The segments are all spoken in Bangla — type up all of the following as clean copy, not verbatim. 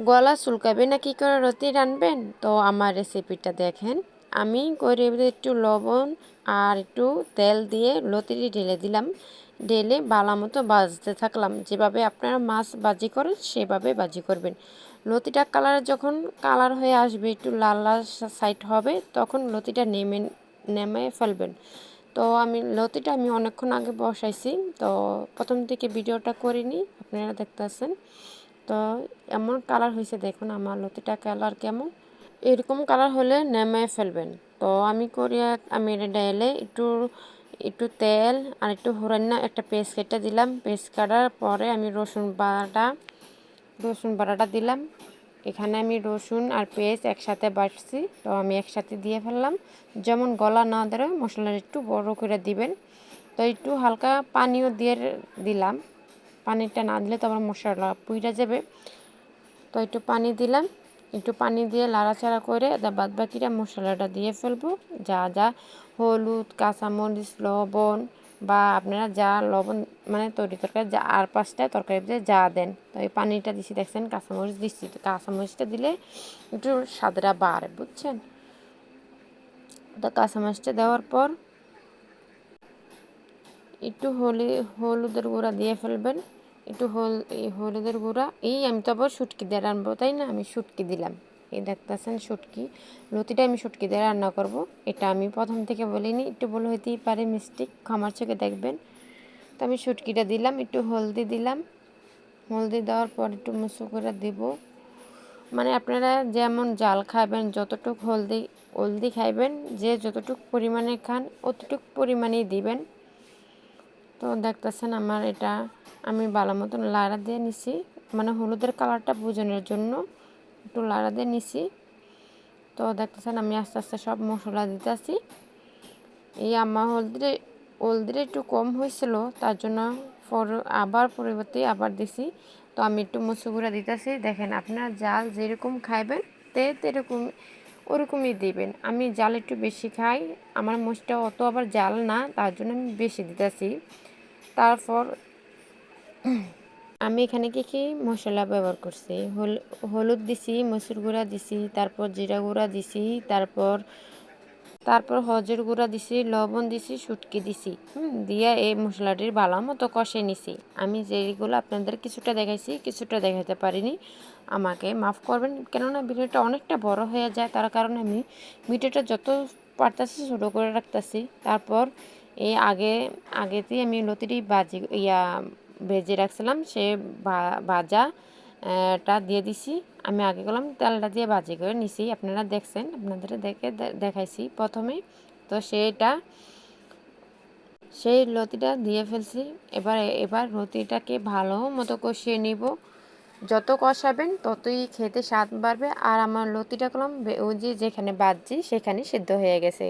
গলা চুলকাবে না কি করে লতি রানবেন? তো আমার রেসিপিটা দেখেন। আমি কড়াইতে একটু লবণ আর একটু তেল দিয়ে লতিটি ঢেলে দিলাম। ঢেলে ভালো মতো ভাজতে থাকলাম। যেভাবে আপনারা মাছ ভাজি করেন সেভাবে ভাজি করবেন। লতিটা যখন কালার হয়ে আসবে, একটু লাল লাল সাইড হবে, তখন লতিটা নেমে ফেলবেন। তো লতিটা আমি অনেকক্ষণ আগে বসাইছি। তো প্রথম থেকে ভিডিওটা করিনি, আপনারা দেখতেছেন। তো এমন কালার হয়েছে, দেখুন আমার লতিটা কালার কেমন। এরকম কালার হলে নেমে ফেলবেন। তো আমি এটা ডাইলে একটু একটু তেল আর একটু হরান্য একটা পেস্ট কেটে দিলাম। পেস্ট কাটার পরে আমি রসুন বাটাটা দিলাম। এখানে আমি রসুন আর পেস্ট একসাথে বাটছি, তো আমি একসাথে দিয়ে ফেললাম। যেমন গলা না ধরে মশলাটা একটু বড় করে দিবেন। তো একটু হালকা পানিও দিয়ে দিলাম। পানিটা না দিলে তো আমার মশলা পুইরা যাবে। তো একটু পানি দিলাম। একটু পানি দিয়ে লাড়াচাড়া করে বাদ বাকিটা মশলাটা দিয়ে ফেলবো। যা যা হলুদ, কাঁচামরিচ, লবণ বা আপনারা যা লবণ মানে তরি তরকারি যা আর 5টা তরকারিতে যা দেন। তো এই পানিটা দিছি, দেখছেন কাঁচামরিচ দিচ্ছি। তো কাঁচামরিচটা দিলে একটু স্বাদটা বাড়ে, বুঝছেন? তো কাঁচামরিচটা দেওয়ার পর একটু হলুদের গুঁড়া দিয়ে ফেলবেন। একটু হলুদের গুঁড়া আমি তো আবার শুটকি দিয়ে রান্নবো, তাই না? আমি শুটকি দিলাম। এই দেখতেছেন শুটকি, লতিটা আমি শুটকি দিয়ে রান্না করব। এটা আমি প্রথম থেকে বলিনি, একটু ভুল হইতেই পারে, মিস্টেক, ক্ষমার চোখে দেখবেন। তো আমি শুটকিটা দিলাম, একটু হলদি দিলাম। হলদি দেওয়ার পর একটু মুসু করে দেব। মানে আপনারা যেমন জাল খাবেন, যতটুকু হলদি খাইবেন, যে যতটুকু পরিমাণে খান অতটুকু পরিমাণেই দিবেন। তো দেখতেছেন আমার এটা আমি ভালো মতন লাড়া দিয়ে নিছি, মানে হলুদের কালারটা বোঝানোর জন্য একটু লাড়া দিয়ে নিছি। তো দেখতেছেন আমি আস্তে আস্তে সব মশলা দিতেছি। আমার হলদিটা একটু কম হয়েছিল, তার জন্য পরিবর্তে আবার দিছি। তো আমি একটু মসুর গুঁড়া দিতেছি। দেখেন আপনারা জাল যেরকম খাইবেন তেরকম ওরকমই দিবেন। আমি জাল একটু বেশি খাই, আমার মোষটা অত আবার জাল না, তার জন্য আমি বেশি দিতেছি। তারপর আমি এখানে কি মশলা ব্যবহার করছি, হলুদ দিছি, মসুর গুঁড়া দিছি, তারপর জিরা গুঁড়া দিছি, তারপর হজের গুঁড়া দিছি, লবণ দিছি, শুটকি দিছি। দিয়ে এই মশলাটির ভালো মতো কষে নিছি। আমি যেগুলো আপনাদের কিছুটা দেখাইছি, কিছুটা দেখাতে পারিনি, আমাকে মাফ করবেন। কেননা ভিডিওটা অনেকটা বড় হয়ে যায়, তার কারণে আমি ভিডিওটা যত পারতাছি ছোটো করে রাখতেছি। তারপর আগেতেই আমি লতিটি ভেজে রাখছিলাম, সে ভাজা টা দিয়ে দিছি। আমি আগে করলাম তেলটা দিয়ে ভাজি করে নিছি, আপনারা দেখছেন, আপনাদের দেখাইছি প্রথমে। তো সেই লতিটা দিয়ে ফেলছি। এবার লতিটাকে ভালো মতো কষিয়ে নিব। যত কষাবেন ততই খেতে স্বাদ বাড়বে। আর আমার লতিটা করলাম ওই যেখানে ভাজি সেখানে সিদ্ধ হয়ে গেছে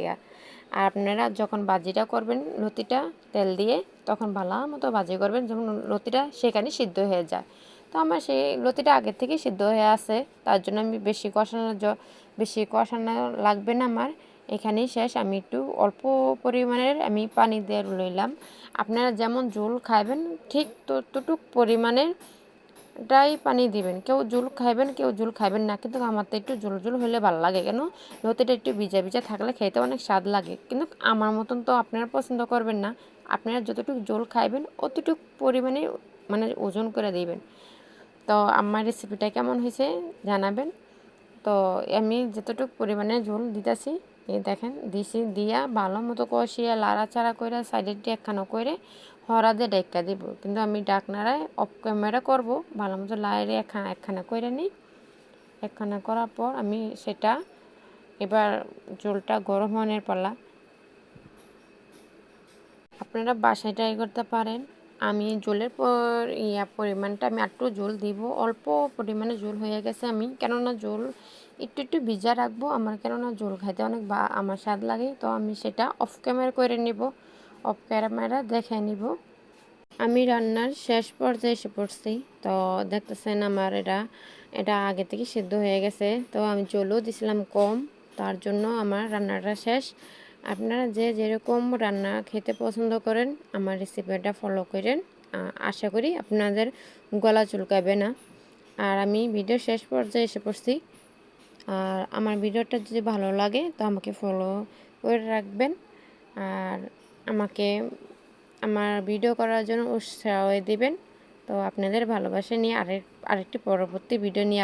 আর আপনারা যখন ভাজিটা করবেন লতিটা তেল দিয়ে, তখন ভালো মতো ভাজি করবেন যখন লতিটা সেখানে সিদ্ধ হয়ে যায়। তো আমার সেই লতিটা আগের থেকে সিদ্ধ হয়ে আছে, তার জন্য আমি বেশি কষানো লাগবে না আমার। এখানেই শেষ। আমি একটু অল্প পরিমাণের আমি পানি দিয়ে লইলাম। আপনারা যেমন ঝোল খাইবেন ঠিক ততটুক পরিমাণের পানি দিবেন। কেউ ঝোল খাইবেন, কেউ ঝোল খাইবেন না, কিন্তু আমার তো একটু ঝোল হলে ভালো লাগে। কেন, লতিটা একটু ভিজা ভিজা থাকলে খেতে অনেক স্বাদ লাগে। কিন্তু আমার মতন তো আপনারা পছন্দ করবেন না। আপনারা যতটুকু ঝোল খাইবেন অতটুকু পরিমাণে মানে ওজন করে দিবেন। তো আমার রেসিপিটা কেমন হয়েছে জানাবেন। তো আমি যতটুকু পরিমাণে ঝোল দিতেছি, দেখেন দিয়া ভালো মতো কষিয়ে লাড়াচাড়া করে সাইডের দিয়ে একখানা করে হরা দিয়ে ডাক্কা দিব। কিন্তু আমি ডাকনারায় অফ ক্যামেরা করবো, ভালো মতো লাইরে একখানা করে নিই। একখানা করার পর আমি সেটা এবার ঝোলটা গরম হওয়ার পালা। আপনারা বাসায় ট্রাই করতে পারেন। আমি ঝোলের পরিমাণটা আমি একটু ঝোল দিব, অল্প পরিমাণে ঝোল হয়ে গেছে। আমি কেননা ঝোল একটু ভিজা রাখবো, আমার কেননা ঝোল খাইতে অনেক আমার স্বাদ লাগে। তো আমি সেটা অফ ক্যামেরা করে নিব, অফ ক্যামেরা দেখে নিব। আমি রান্নার শেষ পর্যায়ে এসে পড়ছি। তো দেখতেছেন আমার এটা আগে থেকে সিদ্ধ হয়ে গেছে। তো আমি ঝোলও দিছিলাম কম, তার জন্য আমার রান্নাটা শেষ। আপনারা যে যেরকম রান্না খেতে পছন্দ করেন আমার রেসিপিটা ফলো করেন। আশা করি আপনাদের গলা চুলকাবে না। আর আমি ভিডিও শেষ পর্যায়ে এসে পড়ছি। আর আমার ভিডিওটা যদি ভালো লাগে তো আমাকে ফলো করে রাখবেন, আর আমাকে আমার ভিডিও করার জন্য উৎসাহ দিবেন। তো আপনাদের ভালোবাসা নিয়ে আরেকটি পরবর্তী ভিডিও নিয়ে